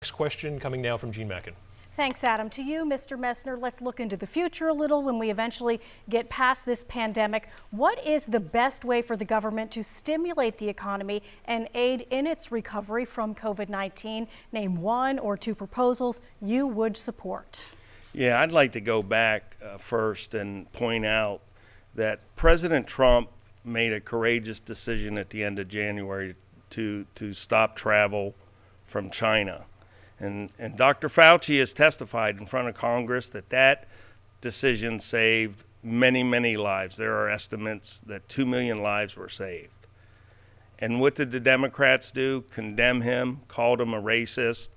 Next question coming now from Jean Mackin. Thanks, Adam. To you, Mr. Messner, let's look into the future a little when we eventually get past this pandemic. What is the best way for the government to stimulate the economy and aid in its recovery from COVID-19? Name one or two proposals you would support. Yeah, I'd like to go back first and point out that President Trump made a courageous decision at the end of January to stop travel from China. And Dr. Fauci has testified in front of Congress that decision saved many, many lives. There are estimates that 2 million lives were saved. And what did the Democrats do? Condemn him, called him a racist.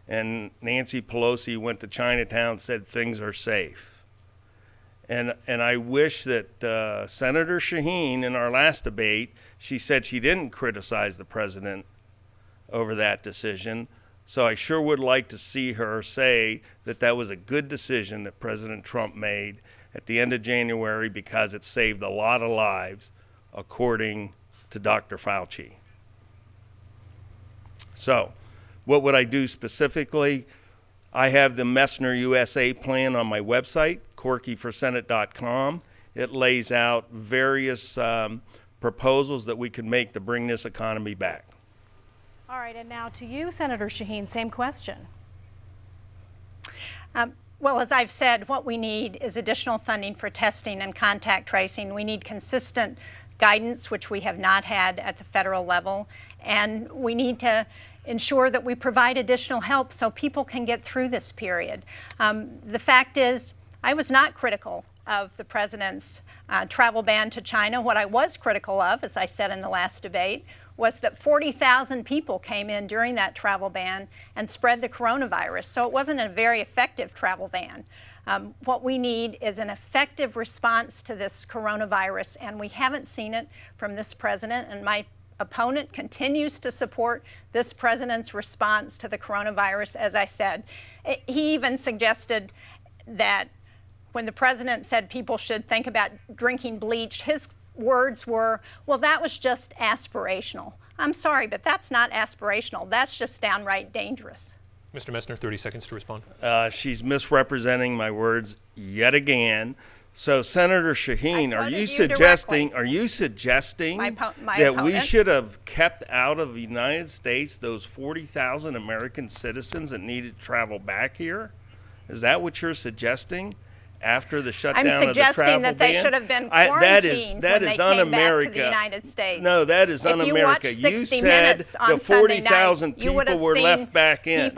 And Nancy Pelosi went to Chinatown and said things are safe. And I wish that Senator Shaheen, in our last debate, she said she didn't criticize the president over that decision. So I sure would like to see her say that was a good decision that President Trump made at the end of January because it saved a lot of lives, according to Dr. Fauci. So what would I do specifically? I have the Messner USA plan on my website, corkyforsenate.com. It lays out various proposals that we can make to bring this economy back. All right, and now to you, Senator Shaheen, same question. Well, as I've said, what we need is additional funding for testing and contact tracing. We need consistent guidance, which we have not had at the federal level, and we need to ensure that we provide additional help so people can get through this period. The fact is, I was not critical of the president's travel ban to China. What I was critical of, as I said in the last debate, was that 40,000 people came in during that travel ban and spread the coronavirus. So it wasn't a very effective travel ban. What we need is an effective response to this coronavirus, and we haven't seen it from this president. And my opponent continues to support this president's response to the coronavirus. As I said, he even suggested that when the president said people should think about drinking bleach, his words were, well, that was just aspirational. I'm sorry, but that's not aspirational. That's just downright dangerous. Mr. Messner, 30 seconds to respond. She's misrepresenting my words yet again. So, Senator Shaheen, are you suggesting that we should have kept out of the United States those 40,000 American citizens that needed to travel back here? Is that what you're suggesting? After the shutdown of the travel ban? I'm suggesting that they should have been quarantined when they came back to the United States. No, that is un-America. You said the 40,000 people were left back in.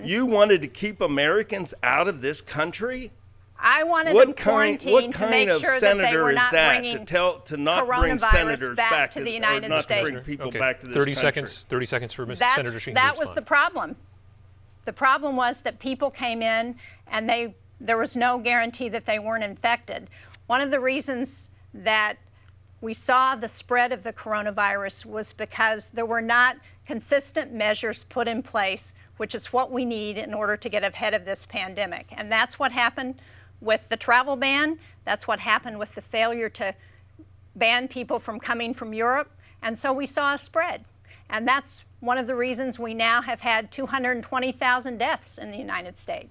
You wanted to keep Americans out of this country? I wanted them quarantined to make sure that they were not bringing coronavirus back to the United States. People back to this 30 seconds. 30 seconds for Senator Shaheen. That was the problem. The problem was that people came in and there was no guarantee that they weren't infected. One of the reasons that we saw the spread of the coronavirus was because there were not consistent measures put in place, which is what we need in order to get ahead of this pandemic. And that's what happened with the travel ban. That's what happened with the failure to ban people from coming from Europe. And so we saw a spread. And that's one of the reasons we now have had 220,000 deaths in the United States.